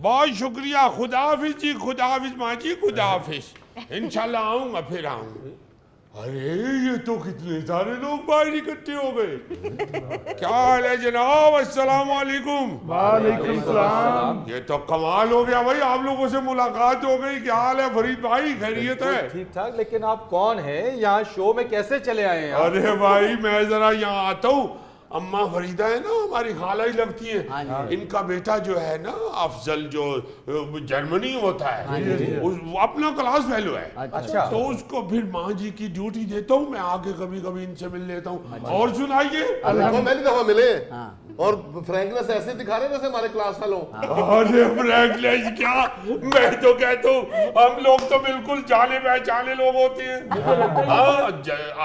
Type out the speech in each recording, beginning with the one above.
बहुत शुक्रिया। खुदा हाफिज जी, खुदा हाफिज माँ जी, खुदा हाफिज। इंशाल्लाह आऊंगा, फिर आऊंगा। अरे ये तो कितने सारे लोग बाहर इकट्ठे हो गए। क्या हाल है जनाब? अस्सलाम वालेकुम। वालेकुम सलाम। ये तो कमाल हो गया भाई, आप लोगों से मुलाकात हो गई। क्या हाल है फरीद भाई, खैरियत है? ठीक ठाक। लेकिन आप कौन हैं? यहाँ शो में कैसे चले आए हैं आप? अरे भाई मैं जरा यहाँ आता हूँ। अम्मा फरीदा है ना, हमारी खाला ही लगती है। इनका बेटा जो है ना अफजल, जो जर्मनी होता है, वो अपना क्लास फेलो है। अच्छा। तो उसको फिर माँ जी की ड्यूटी देता हूँ मैं, आके कभी कभी इनसे मिल लेता हूँ। और सुनाइए। पहली दफा मिले और फ्रैंकनेस ऐसे दिखा रहे जैसे हमारे क्लास फेलो। अरे फ्रैंकनेस क्या, मैं तो कहता हूँ हम लोग तो बिल्कुल जाने पहचाने लोग होते हैं।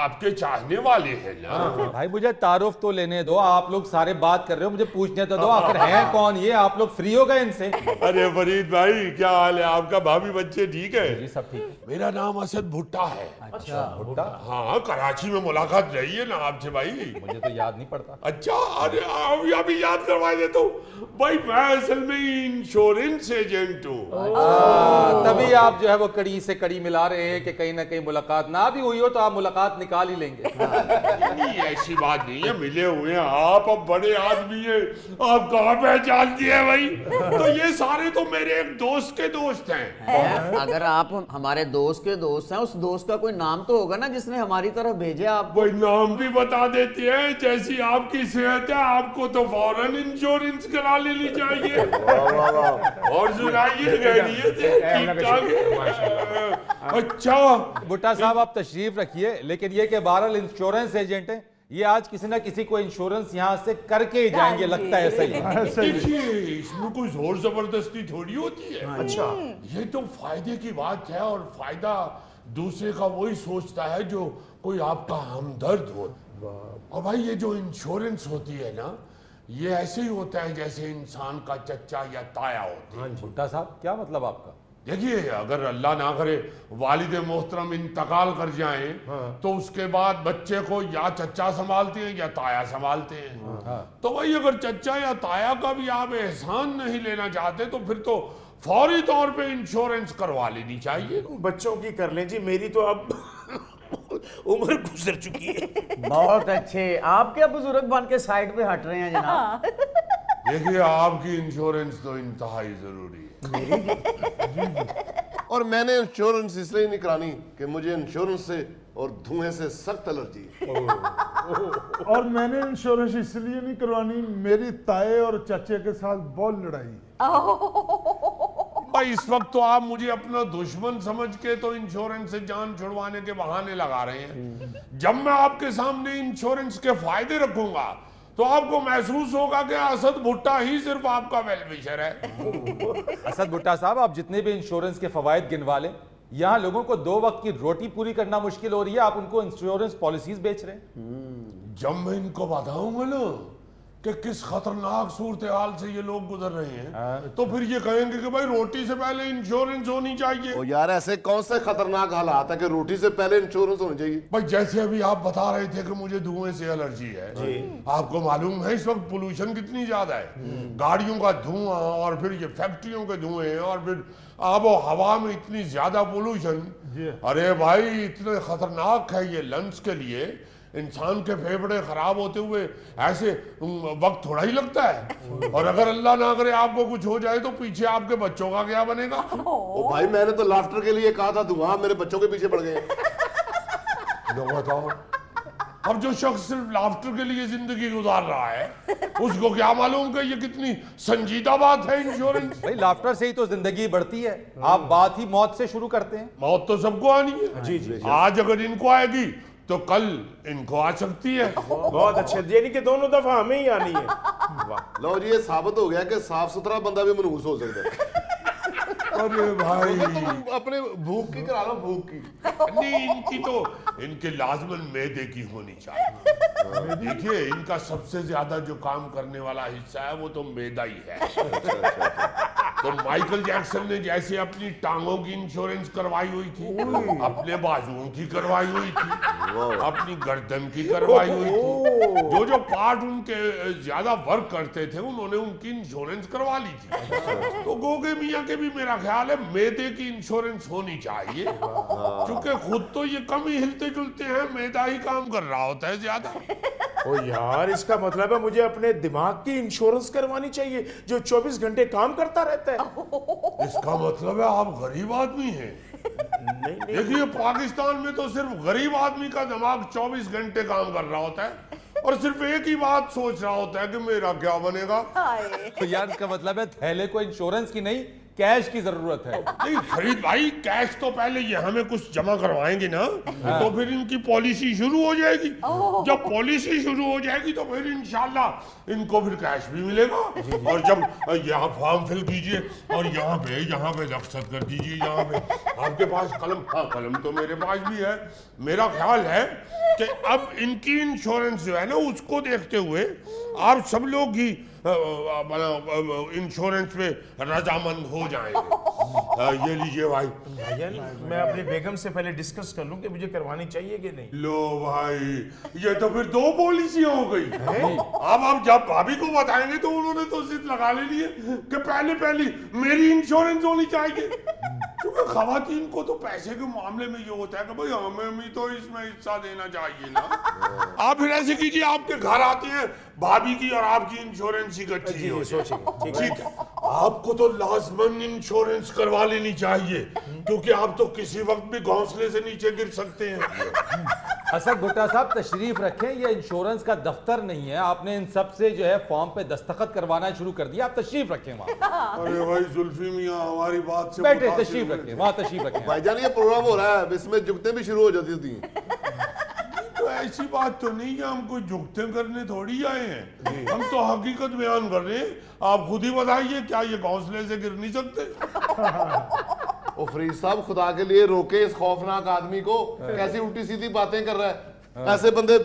आपके चाहने वाले हैं ना। भाई मुझे तारुफ तो लेने दो। आप लोग सारे बात कर रहे हो, मुझे पूछने तो दो आखिर है कौन ये? आप लोग फ्री हो गए इनसे? अरे फरीद भाई क्या हाल है आपका? भाभी बच्चे ठीक है? जी सब ठीक है। मेरा नाम असद भुट्टा है। अच्छा भुट्टा। हाँ, कराची में मुलाकात रही है ना आपसे भाई। मुझे तो याद नहीं पड़ता। अच्छा, अरे अभी याद करवा देता हूँ भाई, मैं असल में इंश्योरेंस एजेंट हूँ। तभी आप जो है वो कड़ी से कड़ी मिला रहे हैं कि कहीं ना कहीं मुलाकात ना भी हुई हो तो आप मुलाकात निकाल ही लेंगे। नहीं ऐसी बात नहीं है, मिले हुए हैं आप, अब बड़े आदमी हैं, आप कहाँ पहचानती है भाई? तो ये सारे तो मेरे एक दोस्त के दोस्त हैं। अगर आप हमारे दोस्त के दोस्त हैं, उस दोस्त का कोई नाम तो होगा ना जिसने हमारी तरफ भेजे आप? भाई नाम भी बता देती है। जैसी आपकी सेहत है आपको तो फौरन इंश्योरेंस करा लेनी चाहिए। और सुनाइए, खैरियत है? ठीक ठाक है? अच्छा भुट्टा साहब आप तशरीफ रखिए। लेकिन ये कि बहरहाल इंश्योरेंस एजेंट है, ये आज किसी ना किसी को इंश्योरेंस यहाँ से करके ही जाएंगे, लगता है ऐसा ही। देखिए इसमें कोई जोर जबरदस्ती थोड़ी होती है। अच्छा, ये तो फायदे की बात है, और फायदा दूसरे का वही सोचता है जो कोई आपका हमदर्द हो। और भाई ये जो इंश्योरेंस होती है ना, ये ऐसे ही होता है जैसे इंसान का चच्चा या ताया होता है। भुट्टा साहब क्या मतलब आपका? देखिए अगर अल्लाह ना करे वालिद मोहतरम इंतकाल कर जाएं, तो उसके बाद बच्चे को या चच्चा संभालते हैं या ताया संभालते हैं। तो भाई अगर चच्चा या ताया का भी आप एहसान नहीं लेना चाहते तो फिर तो फौरी तौर पे इंश्योरेंस करवा लेनी चाहिए। बच्चों की कर लें जी, मेरी तो अब उम्र गुजर चुकी है। बहुत अच्छे, आप क्या बुजुर्ग बन के साइड पे हट रहे हैं जनाब? देखिए आपकी इंश्योरेंस तो इंतहाई जरूरी है। और मैंने इंश्योरेंस इसलिए नहीं करानी कि मुझे इंश्योरेंस से और धुएं से सख्त एलर्जी है। और मैंने इंश्योरेंस इसलिए नहीं करवानी, मेरी ताए और चाचे के साथ बहुत लड़ाई। भाई इस वक्त तो आप मुझे अपना दुश्मन समझ के तो इंश्योरेंस से जान छुड़वाने के बहाने लगा रहे हैं। जब मैं आपके सामने इंश्योरेंस के फायदे रखूंगा तो आपको महसूस होगा कि असद भुट्टा ही सिर्फ आपका वेलविशर है। असद भुट्टा साहब आप जितने भी इंश्योरेंस के फवायद गिनवा लें, यहाँ लोगों को 2 वक्त की रोटी पूरी करना मुश्किल हो रही है, आप उनको इंश्योरेंस पॉलिसीज बेच रहे हैं। जब मैं इनको बताऊंगा ना कि किस खतरनाक सूरत हाल से ये लोग गुजर रहे हैं, तो फिर ये कहेंगे कि भाई रोटी से पहले इंश्योरेंस होनी चाहिए। ओ यार ऐसे कौन से खतरनाक हालात है कि रोटी से पहले इंश्योरेंस होनी चाहिए? भाई जैसे अभी आप बता रहे थे कि मुझे धुएं से एलर्जी है, आपको मालूम है इस वक्त पोल्यूशन कितनी ज्यादा है। गाड़ियों का धुआं और फिर ये फैक्ट्रियों के धुएं और फिर आबो हवा में इतनी ज्यादा पोल्यूशन। अरे भाई इतने खतरनाक है ये लंग्स के लिए। इंसान के फेफड़े खराब होते हुए ऐसे वक्त थोड़ा ही लगता है। और अगर अल्लाह ना करे आपको कुछ हो जाए तो पीछे आपके बच्चों का क्या बनेगा? ओ भाई मैंने तो लाफ्टर के लिए कहा था, धुआं मेरे बच्चों के पीछे पड़ गए। लो बताओ, अब जो शख्स सिर्फ लाफ्टर के लिए जिंदगी गुजार रहा है उसको क्या मालूम कि ये कितनी संजीदा बात है इंश्योरेंस। भाई लाफ्टर से ही तो जिंदगी बढ़ती है। आप बात ही मौत से शुरू करते हैं। मौत तो सबको आनी है। जी। आज अगर इनको आएगी तो कल इनको आ सकती है। बहुत अच्छे, यानी कि दोनों दफा हमें ही आनी है। वाह, लो जी ये साबित हो गया कि साफ सुथरा बंदा भी मनहूस हो सकता है। अरे भाई अपने भूख की करा लो, भूख की नहीं, इनकी तो इनके लाजमन मैदे की होनी चाहिए। देखिए इनका सबसे ज्यादा जो काम करने वाला हिस्सा है वो तो मैदा ही है। तो माइकल जैक्सन ने जैसे अपनी टांगों की इंश्योरेंस करवाई हुई थी, अपने बाजुओं की करवाई हुई थी, अपनी गर्दन की करवाई हुई थी, जो जो पार्ट उनके ज्यादा वर्क करते थे उन्होंने उनकी इंश्योरेंस करवा ली थी। तो गोगे मियाँ के भी मेरा ख्याल है मैदे की इंश्योरेंस होनी चाहिए, क्योंकि खुद तो ये कम ही हिलते जुलते हैं, मैदा ही काम कर रहा होता है ज्यादा। ओ यार, इसका मतलब है मुझे अपने दिमाग की इंश्योरेंस करवानी चाहिए जो 24 घंटे काम करता रहता है। इसका मतलब है आप गरीब आदमी हैं। नहीं देखिए पाकिस्तान में तो सिर्फ गरीब आदमी का दिमाग 24 घंटे काम कर रहा होता है और सिर्फ एक ही बात सोच रहा होता है कि मेरा क्या बनेगा। तो यार इसका मतलब है थैले को इंश्योरेंस की नहीं कैश की जरूरत है। नहीं फरीद भाई, कैश तो पहले ये हमें कुछ जमा करवाएंगे ना, तो फिर इनकी पॉलिसी शुरू हो जाएगी। जब पॉलिसी शुरू हो जाएगी तो फिर इंशाल्लाह इनको फिर कैश भी मिलेगा। और जब यहाँ फॉर्म फिल कीजिए और यहाँ पे दस्तखत कर दीजिए, यहाँ पे आपके पास कलम, हाँ कलम तो मेरे पास भी है। मेरा ख्याल है कि अब इनकी इंश्योरेंस जो है ना उसको देखते हुए आप सब लोग ही इंश्योरेंस पे रजामंद हो जाएंगे। ये लीजिए भाई। भाईजान, मैं अपनी बेगम से पहले डिस्कस कर लूं कि मुझे करवानी चाहिए कि नहीं। लो भाई, ये तो फिर 2 पॉलिसियां हो गई। अब जब भाभी को बताएंगे तो उन्होंने तो जिद लगा ले लिए कि पहले मेरी इंश्योरेंस होनी चाहिए, क्योंकि खवातीन को तो पैसे के मामले में ये होता है कि भाई हमें भी तो इसमें हिस्सा देना चाहिए ना। आप फिर ऐसे कीजिए, आपके घर आते हैं भाभी की और आपकी इंश्योरेंस इकट्ठी हो जाए। ठीक है, आपको तो लाजमन इंश्योरेंस करवा लेनी चाहिए, क्योंकि आप तो किसी वक्त भी घोंसले से नीचे गिर सकते हैं। असद भुट्टा साहब तशरीफ रखें, ये इंश्योरेंस का दफ्तर नहीं है, आपने इन सब से जो है फॉर्म पे दस्तखत करवाना शुरू कर दिया। आप तशरीफ रखें वहाँ। अरे भाई जुल्फी मियाँ हमारी बात से बैठे, मुतासिर तशरीफ हुए रखें थे। वहाँ, तशरीफ रखें। भाईजान ये प्रोग्राम हो रहा है, इसमें जुगतें भी शुरू हो जाती थी। तो ऐसी बात तो नहीं है, हम कोई जुगते करने थोड़ी आए हैं, हम तो हकीकत बयान कर रहे हैं। आप खुद ही बताइए, क्या ये घोंसले से गिर नहीं सकते? ओ फरीद साहब, खुदा के लिए रोके इस खौफनाक आदमी को, कैसी उल्टी सीधी बातें कर रहा है। ऐसे बंदे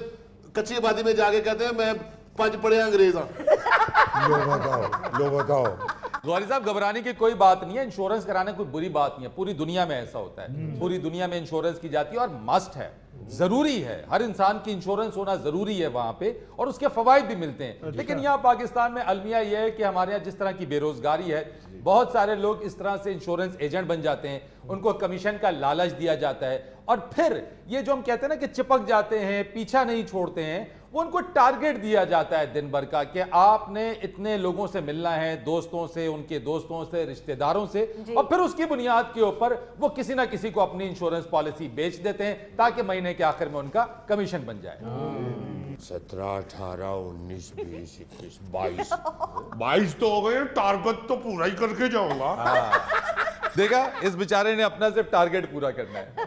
कच्ची आबादी में जाके कहते हैं मैं 5 पढ़े अंग्रेज हाँ। लो बताओ। गौरी साहब घबराने की कोई बात नहीं है, इंश्योरेंस कराना कोई बुरी बात नहीं है, पूरी दुनिया में ऐसा होता है, पूरी दुनिया में इंश्योरेंस की जाती है और मस्ट है, जरूरी है, हर इंसान की इंश्योरेंस होना जरूरी है वहां पे, और उसके फवायद भी मिलते हैं। लेकिन यहाँ पाकिस्तान में अलमिया यह है कि हमारे यहाँ जिस तरह की बेरोजगारी है, बहुत सारे लोग इस तरह से इंश्योरेंस एजेंट बन जाते हैं, उनको कमीशन का लालच दिया जाता है, और फिर ये जो हम कहते हैं ना कि चिपक जाते हैं, पीछा नहीं छोड़ते हैं, वो उनको टारगेट दिया जाता है दिन भर का कि आपने इतने लोगों से मिलना है, दोस्तों से, उनके दोस्तों से, रिश्तेदारों से, और फिर उसकी बुनियाद के ऊपर वो किसी ना किसी को अपनी इंश्योरेंस पॉलिसी बेच देते हैं ताकि महीने के आखिर में उनका कमीशन बन जाए। 17, 18, 19, 20, 21, 22 तो हो गए, टारगेट तो पूरा ही करके जाऊंगा। देखा, इस बेचारे ने अपना सिर्फ टारगेट पूरा करना है।